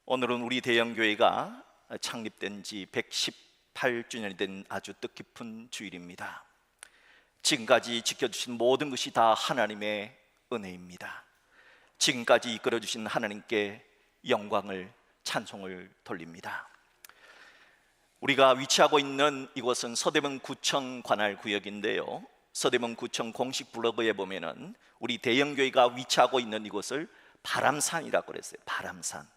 오늘은 우리 대형교회가 창립된 지 118주년이 된 아주 뜻깊은 주일입니다. 지금까지 지켜주신 모든 것이 다 하나님의 은혜입니다. 지금까지 이끌어주신 하나님께 영광을, 찬송을 돌립니다. 우리가 위치하고 있는 이곳은 서대문구청 관할구역인데요, 서대문구청 공식 블로그에 보면은 우리 대형교회가 위치하고 있는 이곳을 바람산이라고 그랬어요. 바람산.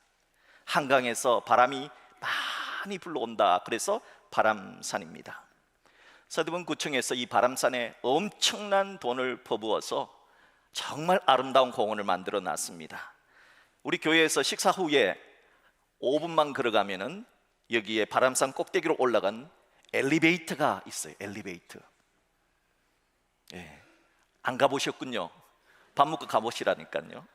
한강에서 바람이 많이 불러온다, 그래서 바람산입니다. 서대문구청에서 이 바람산에 엄청난 돈을 퍼부어서 정말 아름다운 공원을 만들어 놨습니다. 우리 교회에서 식사 후에 5분만 걸어가면은 여기에 바람산 꼭대기로 올라간 엘리베이터가 있어요. 엘리베이터. 안 가보셨군요. 밥 먹고 가보시라니까요.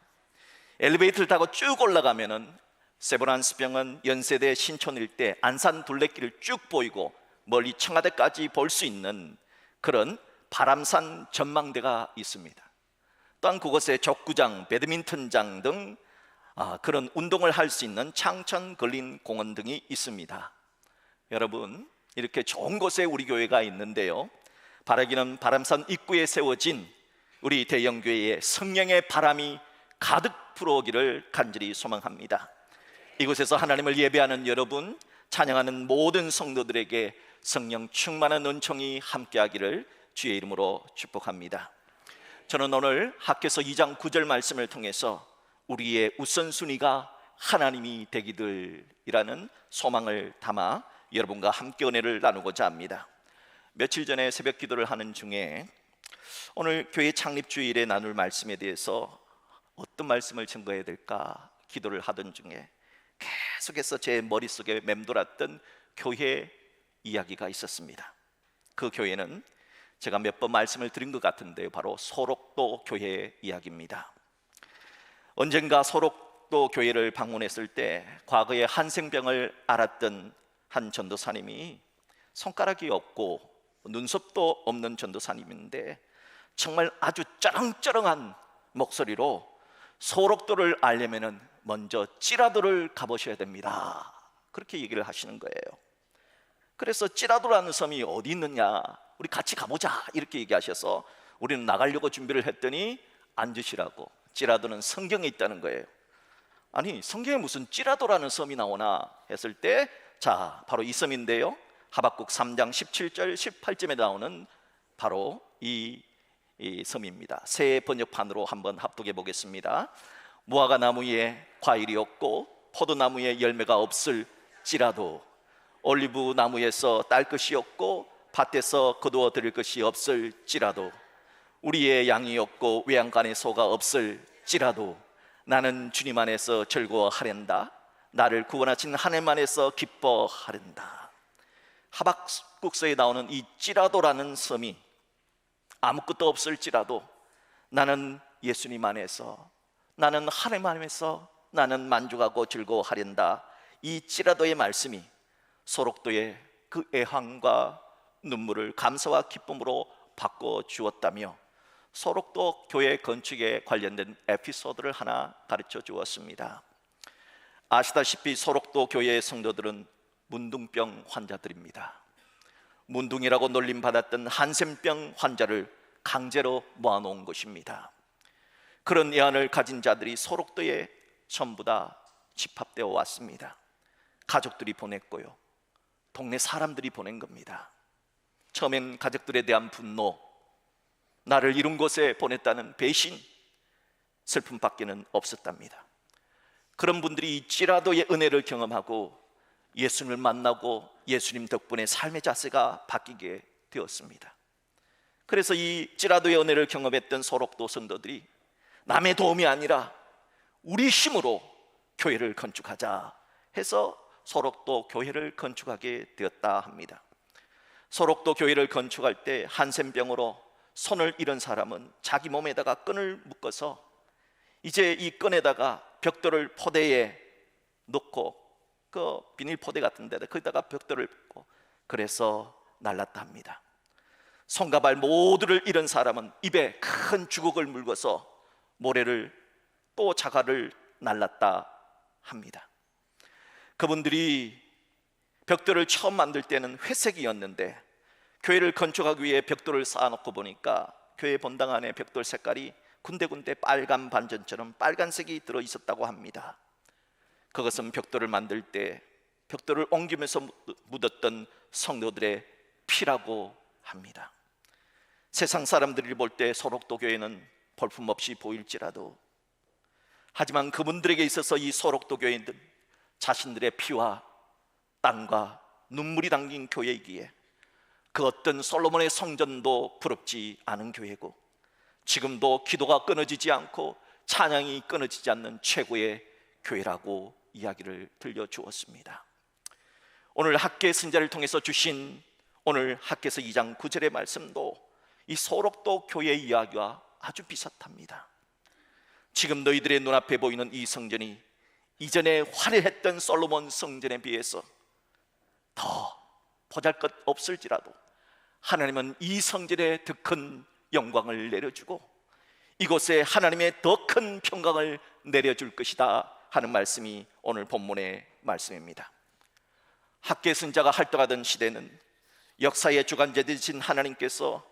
엘리베이터를 타고 쭉 올라가면은 세브란스병원, 연세대, 신촌 일대, 안산 둘레길을 쭉 보이고 멀리 청와대까지 볼 수 있는 그런 바람산 전망대가 있습니다. 또한 그곳에 족구장, 배드민턴장 등 그런 운동을 할 수 있는 창천 걸린 공원 등이 있습니다. 여러분, 이렇게 좋은 곳에 우리 교회가 있는데요, 바라기는 바람산 입구에 세워진 우리 대형교회에 성령의 바람이 가득 불어오기를 간절히 소망합니다. 이곳에서 하나님을 예배하는 여러분, 찬양하는 모든 성도들에게 성령 충만한 은총이 함께하기를 주의 이름으로 축복합니다. 저는 오늘 학개서 2장 9절 말씀을 통해서 우리의 우선순위가 하나님이 되기들이라는 소망을 담아 여러분과 함께 은혜를 나누고자 합니다. 며칠 전에 새벽 기도를 하는 중에 오늘 교회 창립 주일에 나눌 말씀에 대해서 어떤 말씀을 증거해야 될까 기도를 하던 중에 계속해서 제 머릿속에 맴돌았던 교회 이야기가 있었습니다. 그 교회는 제가 몇 번 말씀을 드린 것 같은데 바로 소록도 교회 이야기입니다. 언젠가 소록도 교회를 방문했을 때 과거에 한생병을 앓았던 한 전도사님이 손가락이 없고 눈썹도 없는 전도사님인데 정말 아주 쩌렁쩌렁한 목소리로 소록도를 알려면은 먼저 찌라도를 가보셔야 됩니다, 그렇게 얘기를 하시는 거예요. 그래서 찌라도라는 섬이 어디 있느냐, 우리 같이 가보자, 이렇게 얘기하셔서 우리는 나가려고 준비를 했더니 앉으시라고. 찌라도는 성경에 있다는 거예요. 아니, 성경에 무슨 찌라도라는 섬이 나오나 했을 때, 자, 바로 이 섬인데요, 하박국 3장 17절 18절에 나오는 바로 이 섬입니다. 새 번역판으로 한번 합독해 보겠습니다. 무화과 나무에 과일이 없고 포도나무에 열매가 없을지라도, 올리브 나무에서 딸 것이 없고 밭에서 거두어 드릴 것이 없을지라도, 우리의 양이 없고 외양간에 소가 없을지라도 나는 주님 안에서 즐거워하련다. 나를 구원하신 하나님 안에서 기뻐하련다. 하박국서에 나오는 이 찌라도라는 섬이 아무것도 없을지라도 나는 예수님 안에서, 나는 하나님 안에서 나는 만족하고 즐거워하련다. 이 찌라도의 말씀이 소록도의 그 애환과 눈물을 감사와 기쁨으로 바꿔주었다며 소록도 교회 건축에 관련된 에피소드를 하나 가르쳐 주었습니다. 아시다시피 소록도 교회의 성도들은 문둥병 환자들입니다. 문둥이라고 놀림받았던 한센병 환자를 강제로 모아놓은 것입니다. 그런 애환을 가진 자들이 소록도에 전부 다 집합되어 왔습니다. 가족들이 보냈고요, 동네 사람들이 보낸 겁니다. 처음엔 가족들에 대한 분노, 나를 이런 곳에 보냈다는 배신, 슬픔밖에는 없었답니다. 그런 분들이 이 찌라도의 은혜를 경험하고 예수님을 만나고 예수님 덕분에 삶의 자세가 바뀌게 되었습니다. 그래서 이 찌라도의 은혜를 경험했던 소록도 성도들이 남의 도움이 아니라 우리 힘으로 교회를 건축하자 해서 소록도 교회를 건축하게 되었다 합니다. 소록도 교회를 건축할 때 한센병으로 손을 잃은 사람은 자기 몸에다가 끈을 묶어서 이제 이 끈에다가 벽돌을 포대에 넣고, 그 비닐 포대 같은 데다 거기다가 벽돌을 붓고 그래서 날랐다 합니다. 손과 발 모두를 잃은 사람은 입에 큰 주걱을 물고서 모래를 또 자갈을 날랐다 합니다. 그분들이 벽돌을 처음 만들 때는 회색이었는데 교회를 건축하기 위해 벽돌을 쌓아놓고 보니까 교회 본당 안에 벽돌 색깔이 군데군데 빨간 반전처럼 빨간색이 들어있었다고 합니다. 그것은 벽돌을 만들 때 벽돌을 옮기면서 묻었던 성도들의 피라고 합니다. 세상 사람들이 볼 때 소록도 교회는 볼품없이 보일지라도, 하지만 그분들에게 있어서 이 소록도 교회는 자신들의 피와 땀과 눈물이 담긴 교회이기에 그 어떤 솔로몬의 성전도 부럽지 않은 교회고, 지금도 기도가 끊어지지 않고 찬양이 끊어지지 않는 최고의 교회라고 이야기를 들려주었습니다. 오늘 학계 선자를 통해서 주신 오늘 학계서 2장 9절의 말씀도 이 소록도 교회의 이야기와 아주 비슷합니다. 지금 너희들의 눈앞에 보이는 이 성전이 이전에 화려했던 솔로몬 성전에 비해서 더 보잘것 없을지라도 하나님은 이 성전에 더 큰 영광을 내려주고 이곳에 하나님의 더 큰 평강을 내려줄 것이다 하는 말씀이 오늘 본문의 말씀입니다. 학계 선자가 활동하던 시대는 역사의 주관자 되신 하나님께서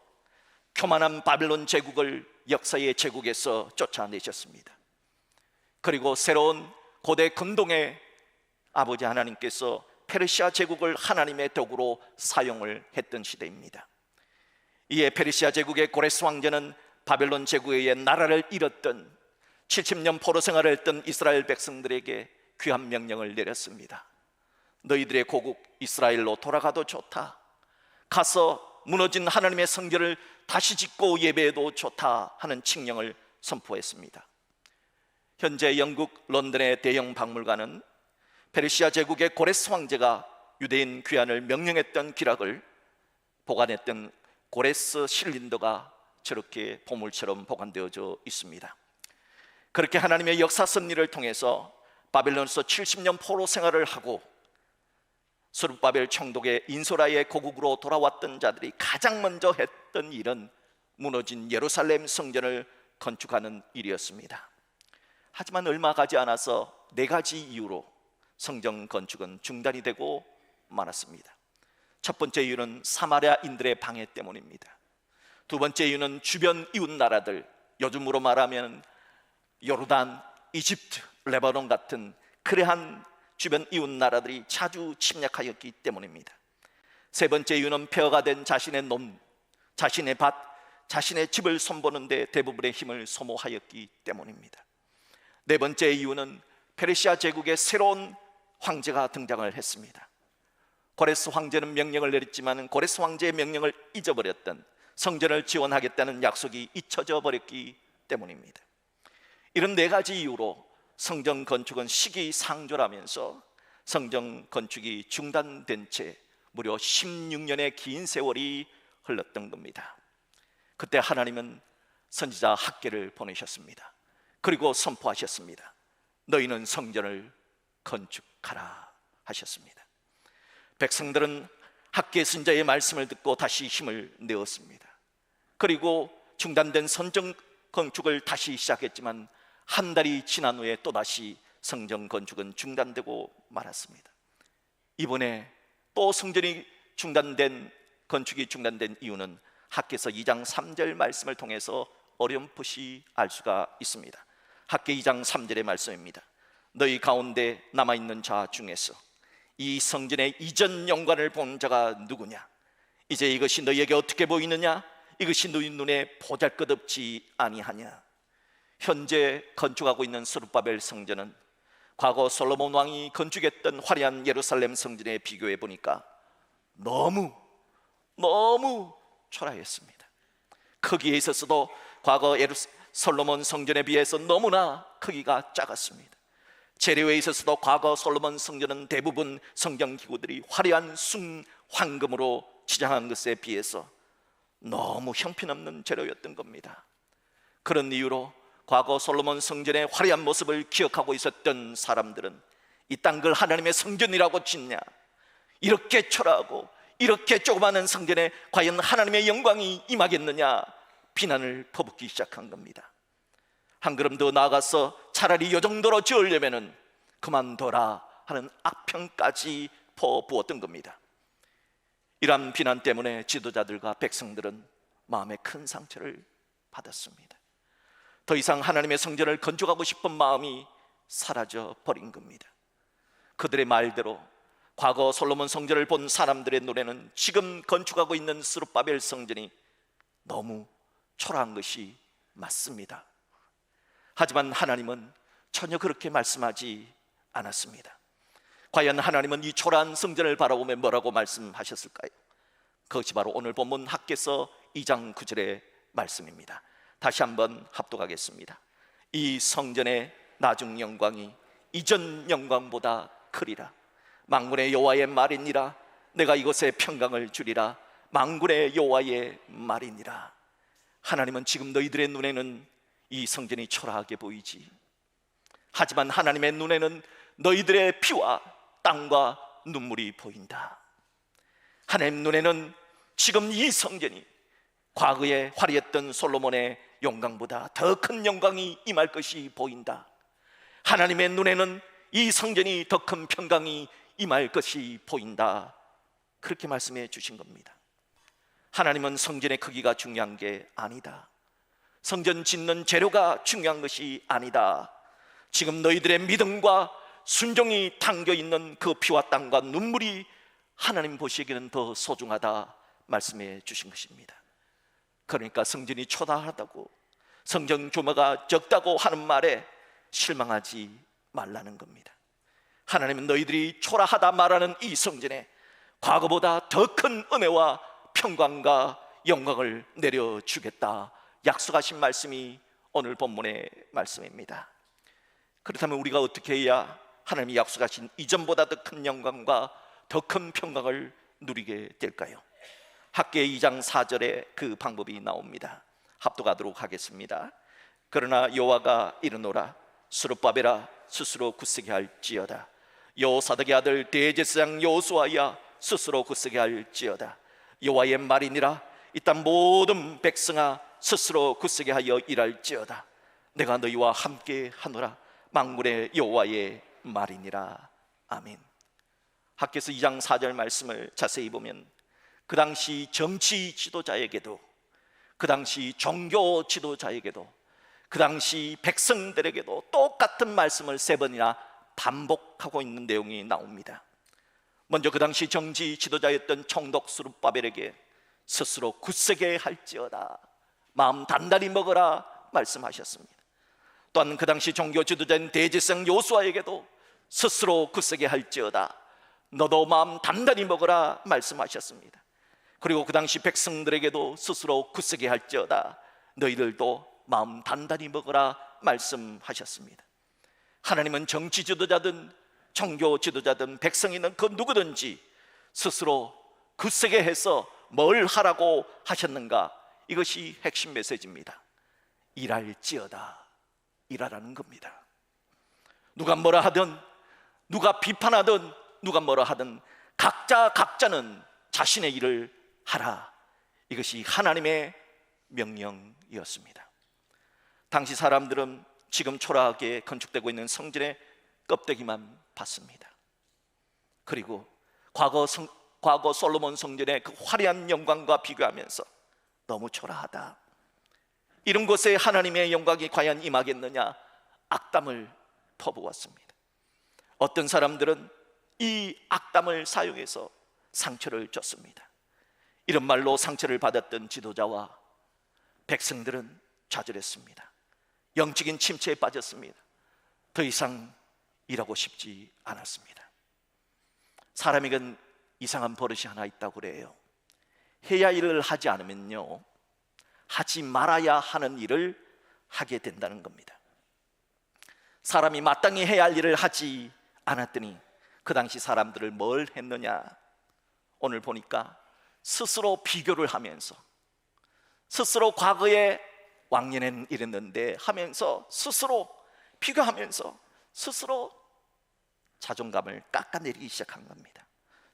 교만한 바벨론 제국을 역사의 제국에서 쫓아내셨습니다. 그리고 새로운 고대 근동의 아버지 하나님께서 페르시아 제국을 하나님의 도구로 사용을 했던 시대입니다. 이에 페르시아 제국의 고레스 왕자는 바벨론 제국에 의해 나라를 잃었던 70년 포로 생활을 했던 이스라엘 백성들에게 귀한 명령을 내렸습니다. 너희들의 고국 이스라엘로 돌아가도 좋다, 가서 무너진 하나님의 성전을 다시 짓고 예배해도 좋다 하는 칙령을 선포했습니다. 현재 영국 런던의 대형 박물관은 페르시아 제국의 고레스 황제가 유대인 귀환을 명령했던 기락을 보관했던 고레스 실린더가 저렇게 보물처럼 보관되어져 있습니다. 그렇게 하나님의 역사 섭리를 통해서 바벨론에서 70년 포로 생활을 하고 스룹바벨 총독의 인소라의 고국으로 돌아왔던 자들이 가장 먼저 했던 일은 무너진 예루살렘 성전을 건축하는 일이었습니다. 하지만 얼마 가지 않아서 4가지 이유로 성전 건축은 중단이 되고 말았습니다. 첫 번째 이유는 사마리아인들의 방해 때문입니다. 두 번째 이유는 주변 이웃 나라들, 요즘으로 말하면 요르단, 이집트, 레바논 같은 그러한 주변 이웃 나라들이 자주 침략하였기 때문입니다. 세 번째 이유는 폐허가 된 자신의 논, 자신의 밭, 자신의 집을 손보는데 대부분의 힘을 소모하였기 때문입니다. 네 번째 이유는 페르시아 제국의 새로운 황제가 등장을 했습니다. 고레스 황제는 명령을 내렸지만 고레스 황제의 명령을 잊어버렸던, 성전을 지원하겠다는 약속이 잊혀져 버렸기 때문입니다. 이런 4가지 이유로 성전 건축은 시기상조라면서 성전 건축이 중단된 채 무려 16년의 긴 세월이 흘렀던 겁니다. 그때 하나님은 선지자 학개를 보내셨습니다. 그리고 선포하셨습니다. 너희는 성전을 건축하라 하셨습니다. 백성들은 학개 선지자의 말씀을 듣고 다시 힘을 내었습니다. 그리고 중단된 성전 건축을 다시 시작했지만 한 달이 지난 후에 또다시 성전 건축은 중단되고 말았습니다. 이번에 또 성전이 건축이 중단된 이유는 학개서 2장 3절 말씀을 통해서 어렴풋이 알 수가 있습니다. 학개 2장 3절의 말씀입니다. 너희 가운데 남아있는 자 중에서 이 성전의 이전 영광을 본 자가 누구냐? 이제 이것이 너희에게 어떻게 보이느냐? 이것이 너희 눈에 보잘것없지 아니하냐? 현재 건축하고 있는 스룹바벨 성전은 과거 솔로몬 왕이 건축했던 화려한 예루살렘 성전에 비교해 보니까 너무 초라했습니다. 크기에 있어서도 과거 솔로몬 성전에 비해서 너무나 크기가 작았습니다. 재료에 있어서도 과거 솔로몬 성전은 대부분 성경 기구들이 화려한 황금으로 치장한 것에 비해서 너무 형편없는 재료였던 겁니다. 그런 이유로 과거 솔로몬 성전의 화려한 모습을 기억하고 있었던 사람들은 이 땅 걸 하나님의 성전이라고 짓냐, 이렇게 초라하고 이렇게 조그마한 성전에 과연 하나님의 영광이 임하겠느냐 비난을 퍼붓기 시작한 겁니다. 한 걸음 더 나아가서 차라리 이 정도로 지으려면 그만둬라 하는 악평까지 퍼부었던 겁니다. 이러한 비난 때문에 지도자들과 백성들은 마음에 큰 상처를 받았습니다. 더 이상 하나님의 성전을 건축하고 싶은 마음이 사라져 버린 겁니다. 그들의 말대로 과거 솔로몬 성전을 본 사람들의 눈에는 지금 건축하고 있는 스룹바벨 성전이 너무 초라한 것이 맞습니다. 하지만 하나님은 전혀 그렇게 말씀하지 않았습니다. 과연 하나님은 이 초라한 성전을 바라보며 뭐라고 말씀하셨을까요? 그것이 바로 오늘 본문 학개서 2장 9절의 말씀입니다. 다시 한번 합독하겠습니다. 이 성전의 나중 영광이 이전 영광보다 크리라. 만군의 여호와의 말이니라. 내가 이곳에 평강을 주리라. 만군의 여호와의 말이니라. 하나님은 지금 너희들의 눈에는 이 성전이 초라하게 보이지, 하지만 하나님의 눈에는 너희들의 피와 땀과 눈물이 보인다. 하나님 눈에는 지금 이 성전이 과거에 화려했던 솔로몬의 영광보다 더 큰 영광이 임할 것이 보인다. 하나님의 눈에는 이 성전이 더 큰 평강이 임할 것이 보인다. 그렇게 말씀해 주신 겁니다. 하나님은 성전의 크기가 중요한 게 아니다. 성전 짓는 재료가 중요한 것이 아니다. 지금 너희들의 믿음과 순종이 담겨 있는 그 피와 땀과 눈물이 하나님 보시기에는 더 소중하다 말씀해 주신 것입니다. 그러니까 성전이 초라하다고, 성전 규모가 적다고 하는 말에 실망하지 말라는 겁니다. 하나님은 너희들이 초라하다 말하는 이 성전에 과거보다 더 큰 은혜와 평강과 영광을 내려주겠다 약속하신 말씀이 오늘 본문의 말씀입니다. 그렇다면 우리가 어떻게 해야 하나님이 약속하신 이전보다 더 큰 영광과 더 큰 평강을 누리게 될까요? 학개 2장 4절에 그 방법이 나옵니다. 합독하도록 하겠습니다. 그러나 여호와가 이르노라. 스룹바벨아 스스로 굳세게 할지어다. 여호사닥의 아들 대제사장 여호수아야 스스로 굳세게 할지어다. 여호와의 말이니라. 이 땅 모든 백성아 스스로 굳세게 하여 일할지어다. 내가 너희와 함께 하노라. 만군의 여호와의 말이니라. 아멘. 학개서 2장 4절 말씀을 자세히 보면 그 당시 정치 지도자에게도, 그 당시 종교 지도자에게도, 그 당시 백성들에게도 똑같은 말씀을 3번이나 반복하고 있는 내용이 나옵니다. 먼저 그 당시 정치 지도자였던 총독 스룹바벨에게 스스로 굳세게 할지어다, 마음 단단히 먹어라 말씀하셨습니다. 또한 그 당시 종교 지도자인 대제사장 여호수아에게도 스스로 굳세게 할지어다, 너도 마음 단단히 먹어라 말씀하셨습니다. 그리고 그 당시 백성들에게도 스스로 굳세게 할지어다, 너희들도 마음 단단히 먹어라 말씀하셨습니다. 하나님은 정치 지도자든 종교 지도자든 백성이든 그 누구든지 스스로 굳세게 해서 뭘 하라고 하셨는가? 이것이 핵심 메시지입니다. 일할지어다, 일하라는 겁니다. 누가 뭐라 하든, 누가 비판하든, 누가 뭐라 하든 각자는 자신의 일을 하라. 이것이 하나님의 명령이었습니다. 당시 사람들은 지금 초라하게 건축되고 있는 성전의 껍데기만 봤습니다. 그리고 과거 솔로몬 성전의 그 화려한 영광과 비교하면서 너무 초라하다, 이런 곳에 하나님의 영광이 과연 임하겠느냐, 악담을 퍼부었습니다. 어떤 사람들은 이 악담을 사용해서 상처를 줬습니다. 이런 말로 상처를 받았던 지도자와 백성들은 좌절했습니다. 영적인 침체에 빠졌습니다. 더 이상 일하고 싶지 않았습니다. 사람에겐 이상한 버릇이 하나 있다고 그래요. 해야 일을 하지 않으면요, 하지 말아야 하는 일을 하게 된다는 겁니다. 사람이 마땅히 해야 할 일을 하지 않았더니 그 당시 사람들을 뭘 했느냐? 오늘 보니까 스스로 비교를 하면서, 스스로 과거에 왕년엔 이랬는데 하면서 스스로 비교하면서 스스로 자존감을 깎아내리기 시작한 겁니다.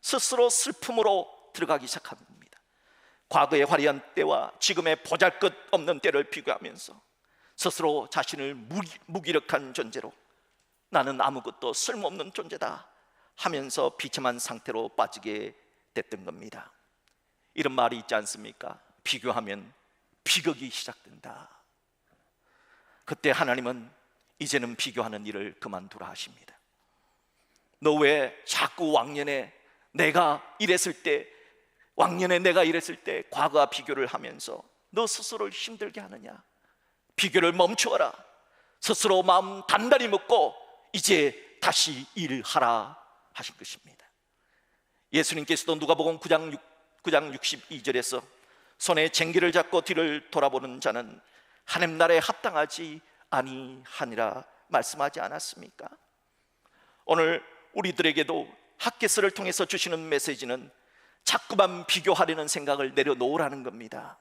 스스로 슬픔으로 들어가기 시작한 겁니다. 과거의 화려한 때와 지금의 보잘것없는 때를 비교하면서 스스로 자신을 무기력한 존재로, 나는 아무것도 쓸모없는 존재다, 하면서 비참한 상태로 빠지게 됐던 겁니다. 이런 말이 있지 않습니까? 비교하면 비극이 시작된다. 그때 하나님은 이제는 비교하는 일을 그만두라 하십니다. 너 왜 자꾸 왕년에 내가 이랬을 때, 과거와 비교를 하면서 너 스스로를 힘들게 하느냐? 비교를 멈추어라. 스스로 마음 단단히 먹고 이제 다시 일하라 하신 것입니다. 예수님께서도 누가복음 9장 62절에서 손에 쟁기를 잡고 뒤를 돌아보는 자는 하나님 나라에 합당하지 아니하니라 말씀하지 않았습니까? 오늘 우리들에게도 핫게스를 통해서 주시는 메시지는 자꾸만 비교하려는 생각을 내려놓으라는 겁니다.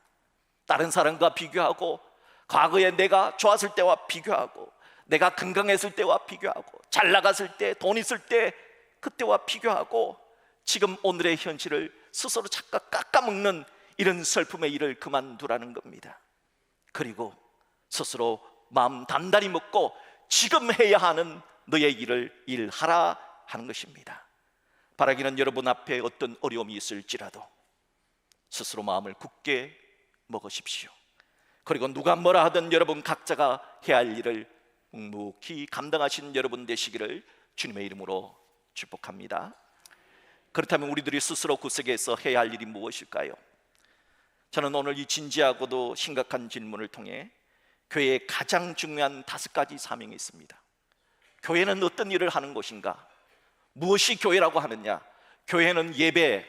다른 사람과 비교하고, 과거에 내가 좋았을 때와 비교하고, 내가 건강했을 때와 비교하고, 잘 나갔을 때, 돈 있을 때 그때와 비교하고, 지금 오늘의 현실을 스스로 자꾸 깎아먹는 이런 슬픔의 일을 그만두라는 겁니다. 그리고 스스로 마음 단단히 먹고 지금 해야 하는 너의 일을 일하라 하는 것입니다. 바라기는 여러분 앞에 어떤 어려움이 있을지라도 스스로 마음을 굳게 먹으십시오. 그리고 누가 뭐라 하든 여러분 각자가 해야 할 일을 묵묵히 감당하시는 여러분 되시기를 주님의 이름으로 축복합니다. 그렇다면 우리들이 스스로 구석에서 해야 할 일이 무엇일까요? 저는 오늘 이 진지하고도 심각한 질문을 통해 교회의 가장 중요한 5가지 사명이 있습니다. 교회는 어떤 일을 하는 곳인가? 무엇이 교회라고 하느냐? 교회는 예배,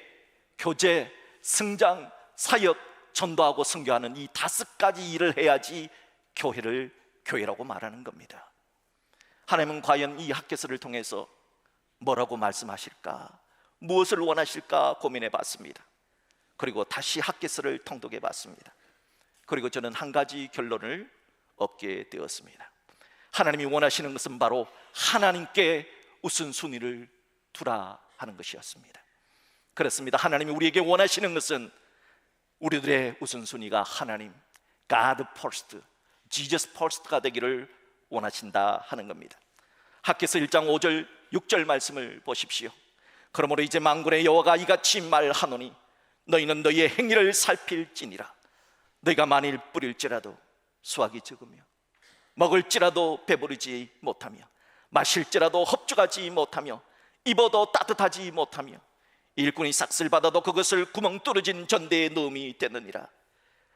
교제, 성장, 사역, 전도하고 선교하는 이 5가지 일을 해야지 교회를 교회라고 말하는 겁니다. 하나님은 과연 이 핫게스를 통해서 뭐라고 말씀하실까? 무엇을 원하실까 고민해 봤습니다. 그리고 다시 핫게스를 통독해 봤습니다. 그리고 저는 한 가지 결론을 얻게 되었습니다. 하나님이 원하시는 것은 바로 하나님께 우선순위를 두라 하는 것이었습니다. 그렇습니다. 하나님이 우리에게 원하시는 것은 우리들의 우선순위가 하나님, God first, Jesus first가 되기를 원하신다 하는 겁니다. 핫게스 1장 5절 6절 말씀을 보십시오. 그러므로 이제 만군의 여호와가 이같이 말하노니 너희는 너희의 행위를 살필지니라. 너희가 만일 뿌릴지라도 수확이 적으며, 먹을지라도 배부르지 못하며, 마실지라도 흡족하지 못하며, 입어도 따뜻하지 못하며, 일꾼이 삭슬 받아도 그것을 구멍 뚫어진 전대에 넣음이 되느니라.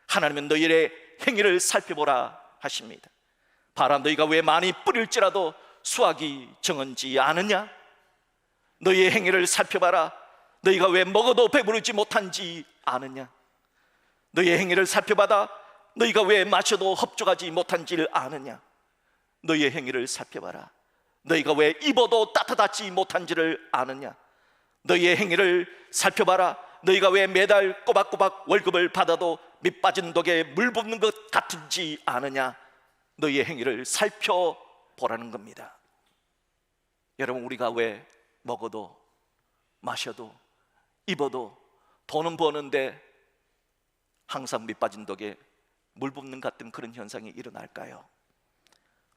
하나님은 너희의 행위를 살펴보라 하십니다. 봐라, 너희가 왜 많이 뿌릴지라도 수확이 정한지 아느냐? 너희의 행위를 살펴봐라. 너희가 왜 먹어도 배부르지 못한지 아느냐? 너희의 행위를 살펴봐라. 너희가 왜 마셔도 흡족하지 못한지를 아느냐? 너희의 행위를 살펴봐라. 너희가 왜 입어도 따뜻하지 못한지를 아느냐? 너희의 행위를 살펴봐라. 너희가 왜 매달 꼬박꼬박 월급을 받아도 밑 빠진 독에 물 붓는 것 같은지 아느냐? 너희의 행위를 살펴보라는 겁니다. 여러분, 우리가 왜 먹어도 마셔도 입어도 돈은 버는데 항상 밑 빠진 독에 물 붓는 같은 그런 현상이 일어날까요?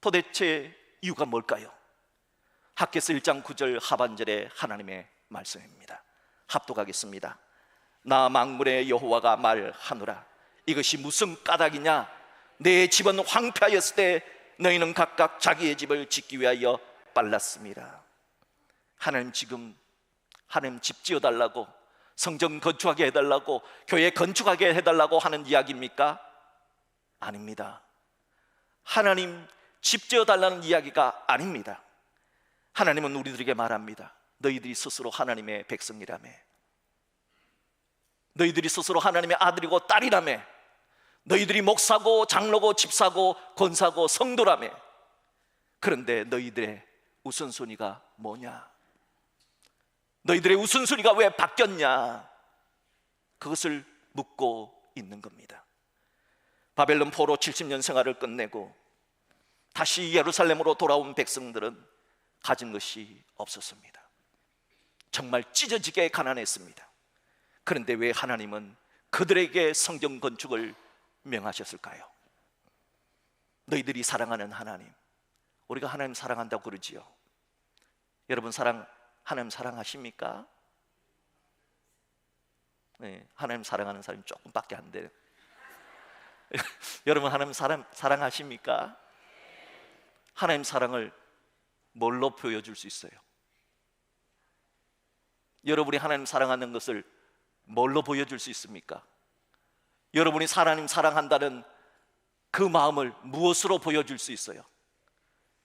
도대체 이유가 뭘까요? 핫게스 1장 9절 하반절의 하나님의 말씀입니다. 합독하겠습니다. 나 만군의 여호와가 말하노라. 이것이 무슨 까닭이냐? 내 집은 황폐하였을 때 너희는 각각 자기의 집을 짓기 위하여 빨랐습니다. 하나님 지금 하나님 집 지어달라고, 성전 건축하게 해달라고, 교회 건축하게 해달라고 하는 이야기입니까? 아닙니다. 하나님 집 지어달라는 이야기가 아닙니다. 하나님은 우리들에게 말합니다. 너희들이 스스로 하나님의 백성이라며, 너희들이 스스로 하나님의 아들이고 딸이라며, 너희들이 목사고 장로고 집사고 권사고 성도라며. 그런데 너희들의 우선순위가 뭐냐? 너희들의 우선순위가 왜 바뀌었냐? 그것을 묻고 있는 겁니다. 바벨론 포로 70년 생활을 끝내고 다시 예루살렘으로 돌아온 백성들은 가진 것이 없었습니다. 정말 찢어지게 가난했습니다. 그런데 왜 하나님은 그들에게 성전 건축을 명하셨을까요? 너희들이 사랑하는 하나님, 우리가 하나님 사랑한다고 그러지요. 여러분, 사랑하는 하나님 사랑하십니까? 네, 하나님 사랑하는 사람이 조금밖에 안 돼요. 여러분, 하나님 사랑하십니까? 하나님 사랑을 뭘로 보여줄 수 있어요? 여러분이 하나님 사랑하는 것을 뭘로 보여줄 수 있습니까? 여러분이 하나님 사랑한다는 그 마음을 무엇으로 보여줄 수 있어요?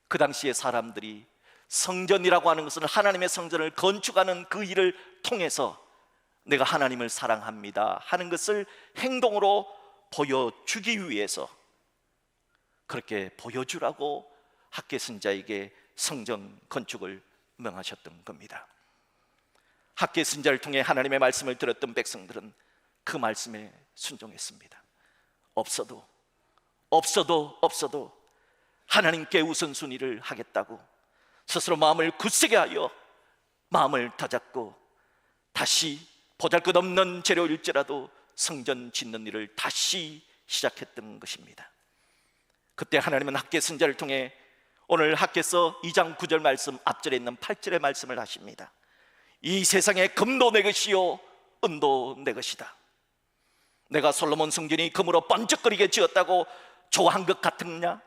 그 당시에 사람들이 성전이라고 하는 것은 하나님의 성전을 건축하는 그 일을 통해서 내가 하나님을 사랑합니다 하는 것을 행동으로 보여주기 위해서 그렇게 보여주라고 학개 선지자에게 성전 건축을 명하셨던 겁니다. 학개 선지자를 통해 하나님의 말씀을 들었던 백성들은 그 말씀에 순종했습니다. 없어도 하나님께 우선순위를 하겠다고 스스로 마음을 굳세게 하여 마음을 다잡고 다시 보잘것없는 재료일지라도 성전 짓는 일을 다시 시작했던 것입니다. 그때 하나님은 학개 선지자를 통해 오늘 학개서 2장 9절 말씀 앞절에 있는 8절의 말씀을 하십니다. 이 세상의 금도 내 것이요 은도 내 것이다. 내가 솔로몬 성전이 금으로 번쩍거리게 지었다고 좋아한 것 같으냐?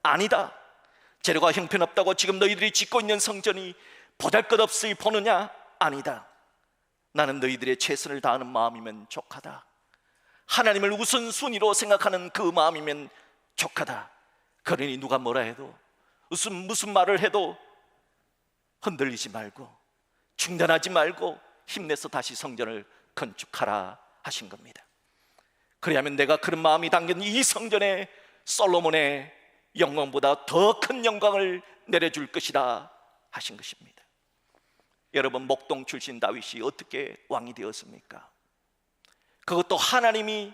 아니다. 재료가 형편없다고 지금 너희들이 짓고 있는 성전이 보잘것없이 보느냐? 아니다. 나는 너희들의 최선을 다하는 마음이면 족하다. 하나님을 우선순위로 생각하는 그 마음이면 족하다. 그러니 누가 뭐라 해도 무슨 말을 해도 흔들리지 말고 중단하지 말고 힘내서 다시 성전을 건축하라 하신 겁니다. 그래야면 내가 그런 마음이 담긴 이 성전에 솔로몬의 영광보다 더 큰 영광을 내려줄 것이다 하신 것입니다. 여러분, 목동 출신 다윗이 어떻게 왕이 되었습니까? 그것도 하나님이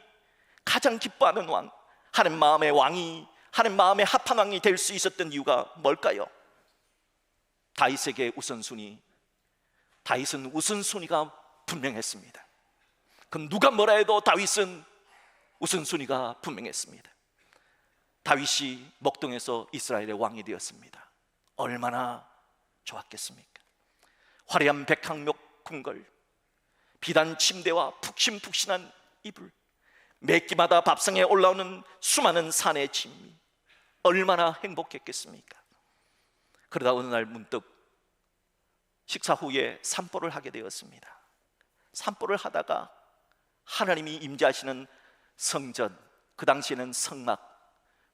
가장 기뻐하는 왕, 하나님 마음의 왕이, 하나님 마음의 합한 왕이 될 수 있었던 이유가 뭘까요? 다윗은 우선순위가 분명했습니다. 그럼 누가 뭐라 해도 다윗은 우선순위가 분명했습니다. 다윗이 목동에서 이스라엘의 왕이 되었습니다. 얼마나 좋았겠습니까? 화려한 백항목 궁궐, 비단 침대와 푹신푹신한 이불, 매 끼마다 밥상에 올라오는 수많은 산의 진미, 얼마나 행복했겠습니까? 그러다 어느 날 문득 식사 후에 산보를 하게 되었습니다. 산보를 하다가 하나님이 임재하시는 성전, 그 당시에는 성막,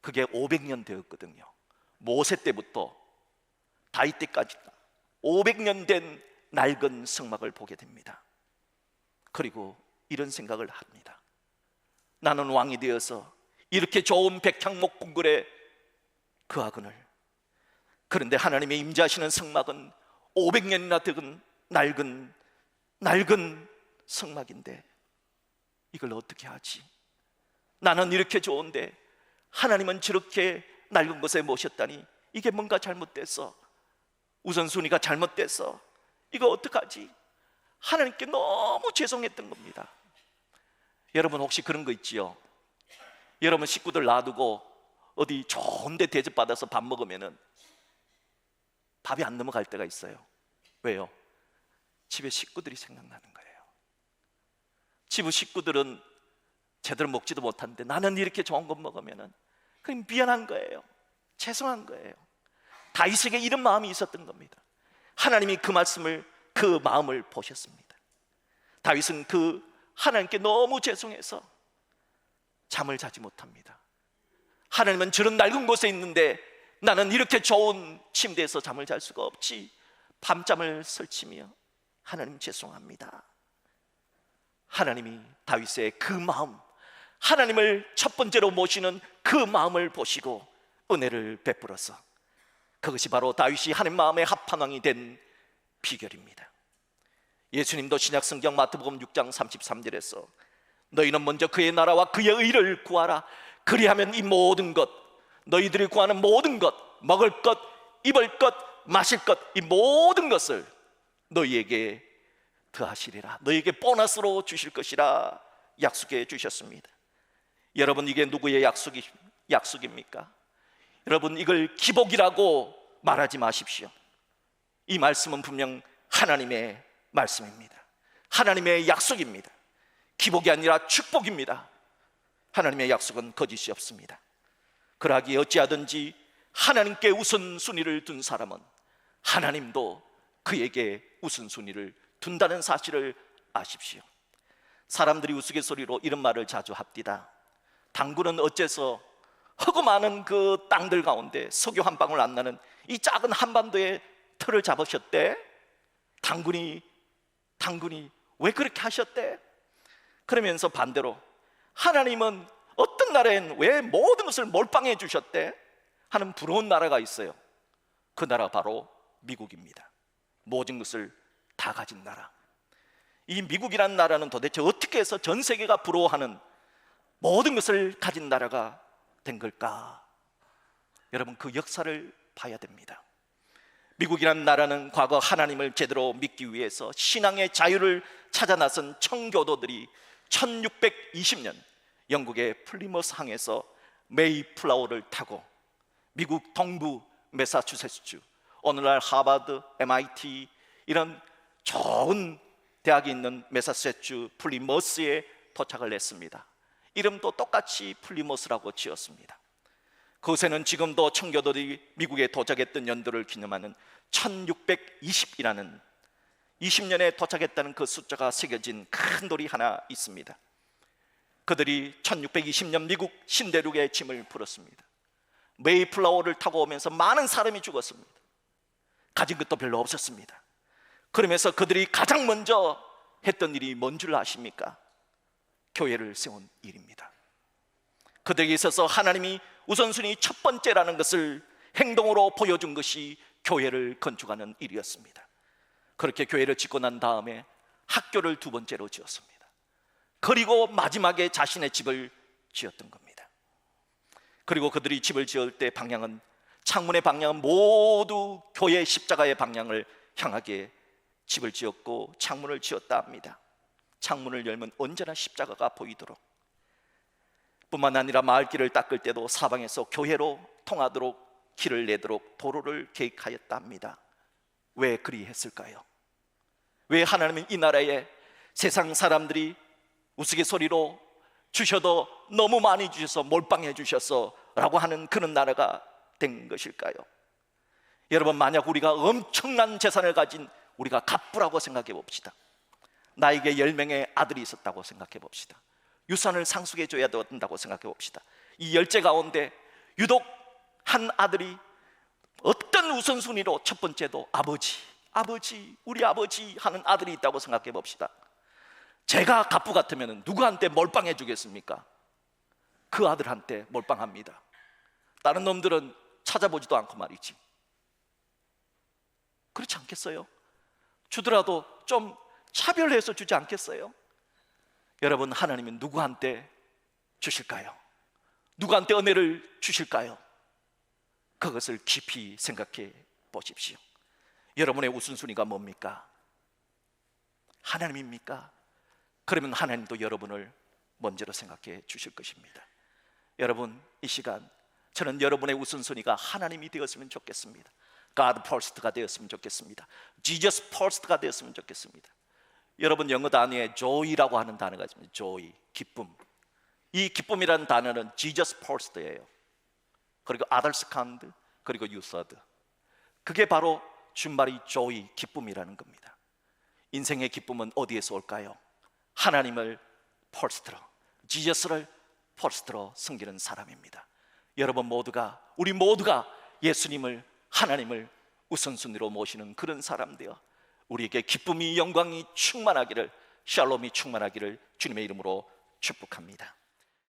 그게 500년 되었거든요. 모세 때부터 다윗 때까지 500년 된 낡은 성막을 보게 됩니다. 그리고 이런 생각을 합니다. 나는 왕이 되어서 이렇게 좋은 백향목 궁궐에 거하거늘, 그런데 하나님의 임재하시는 성막은 500년이나 된 낡은 성막인데 이걸 어떻게 하지? 나는 이렇게 좋은데 하나님은 저렇게 낡은 곳에 모셨다니 이게 뭔가 잘못됐어. 우선순위가 잘못됐어. 이거 어떡하지? 하나님께 너무 죄송했던 겁니다. 여러분 혹시 그런 거 있지요? 여러분 식구들 놔두고 어디 좋은 데 대접받아서 밥 먹으면은 밥이 안 넘어갈 때가 있어요. 왜요? 집에 식구들이 생각나는 거예요. 집의 식구들은 제대로 먹지도 못하는데 나는 이렇게 좋은 거 먹으면은 그냥 미안한 거예요. 죄송한 거예요. 다윗에게 이런 마음이 있었던 겁니다. 하나님이 그 마음을 보셨습니다. 다윗은 그 하나님께 너무 죄송해서 잠을 자지 못합니다. 하나님은 저런 낡은 곳에 있는데 나는 이렇게 좋은 침대에서 잠을 잘 수가 없지. 밤잠을 설치며 하나님 죄송합니다. 하나님이 다윗의 그 마음, 하나님을 첫 번째로 모시는 그 마음을 보시고 은혜를 베풀어서 그것이 바로 다윗이 하나님 마음의 합한 왕이 된 비결입니다. 예수님도 신약성경 마태복음 6장 33절에서 너희는 먼저 그의 나라와 그의 의를 구하라. 그리하면 이 모든 것, 너희들이 구하는 모든 것, 먹을 것, 입을 것, 마실 것, 이 모든 것을 너희에게 더하시리라. 너희에게 보너스로 주실 것이라 약속해 주셨습니다. 여러분, 이게 누구의 약속입니까? 여러분, 이걸 기복이라고 말하지 마십시오. 이 말씀은 분명 하나님의 말씀입니다. 하나님의 약속입니다. 기복이 아니라 축복입니다. 하나님의 약속은 거짓이 없습니다. 그러하기에 어찌하든지 하나님께 우선순위를 둔 사람은 하나님도 그에게 우선순위를 둔다는 사실을 아십시오. 사람들이 우스갯소리로 이런 말을 자주 합디다. 당군은 어째서 허구 많은 그 땅들 가운데 석유 한 방울 안 나는 이 작은 한반도에 틀을 잡으셨대? 당군이 왜 그렇게 하셨대? 그러면서 반대로 하나님은 어떤 나라엔 왜 모든 것을 몰빵해 주셨대? 하는 부러운 나라가 있어요. 그 나라가 바로 미국입니다. 모든 것을 다 가진 나라. 이 미국이라는 나라는 도대체 어떻게 해서 전 세계가 부러워하는 모든 것을 가진 나라가 된 걸까? 여러분, 그 역사를 봐야 됩니다. 미국이라는 나라는 과거 하나님을 제대로 믿기 위해서 신앙의 자유를 찾아 나선 청교도들이 1620년 영국의 플리머스 항에서 메이플라워를 타고 미국 동부 매사추세츠, 오늘날 하버드, MIT 이런 좋은 대학이 있는 매사추세츠 플리머스에 도착을 했습니다. 이름도 똑같이 플리머스라고 지었습니다. 그곳에는 지금도 청교도들이 미국에 도착했던 연도를 기념하는 1620이라는 20년에 도착했다는 그 숫자가 새겨진 큰 돌이 하나 있습니다. 그들이 1620년 미국 신대륙에 짐을 풀었습니다. 메이플라워를 타고 오면서 많은 사람이 죽었습니다. 가진 것도 별로 없었습니다. 그러면서 그들이 가장 먼저 했던 일이 뭔 줄 아십니까? 교회를 세운 일입니다. 그들에게 있어서 하나님이 우선순위 첫 번째라는 것을 행동으로 보여준 것이 교회를 건축하는 일이었습니다. 그렇게 교회를 짓고 난 다음에 학교를 두 번째로 지었습니다. 그리고 마지막에 자신의 집을 지었던 겁니다. 그리고 그들이 집을 지을 때 방향은, 창문의 방향은 모두 교회 십자가의 방향을 향하게 집을 지었고 창문을 지었다 합니다. 창문을 열면 언제나 십자가가 보이도록, 뿐만 아니라 마을길을 닦을 때도 사방에서 교회로 통하도록 길을 내도록 도로를 계획하였다 합니다. 왜 그리 했을까요? 왜 하나님은 이 나라에 세상 사람들이 우스갯소리로 주셔도 너무 많이 주셔서 몰빵해 주셔서 라고 하는 그런 나라가 된 것일까요? 여러분, 만약 우리가 엄청난 재산을 가진 우리가 갑부라고 생각해 봅시다. 나에게 10명의 아들이 있었다고 생각해 봅시다. 유산을 상속해 줘야 된다고 생각해 봅시다. 이 10째 가운데 유독 한 아들이 어떤 우선순위로 첫 번째도 아버지, 우리 아버지 하는 아들이 있다고 생각해 봅시다. 제가 갑부 같으면 누구한테 몰빵해 주겠습니까? 그 아들한테 몰빵합니다. 다른 놈들은 찾아보지도 않고 말이지. 그렇지 않겠어요? 주더라도 좀 차별해서 주지 않겠어요? 여러분, 하나님은 누구한테 주실까요? 누구한테 은혜를 주실까요? 그것을 깊이 생각해 보십시오. 여러분의 우선순위가 뭡니까? 하나님입니까? 그러면 하나님도 여러분을 먼저로 생각해 주실 것입니다. 여러분, 이 시간 저는 여러분의 우선순위가 하나님이 되었으면 좋겠습니다. God first가 되었으면 좋겠습니다. Jesus first가 되었으면 좋겠습니다. 여러분, 영어 단어에 joy라고 하는 단어가 있습니다. joy, 기쁨. 이 기쁨이라는 단어는 Jesus first예요. 그리고 others second, 그리고 you third. 그게 바로 준말이 joy, 기쁨이라는 겁니다. 인생의 기쁨은 어디에서 올까요? 하나님을 first로, 지저스를 first로 섬기는 사람입니다. 여러분 모두가, 우리 모두가 예수님을, 하나님을 우선순위로 모시는 그런 사람 되어 우리에게 기쁨이, 영광이 충만하기를, 샬롬이 충만하기를 주님의 이름으로 축복합니다.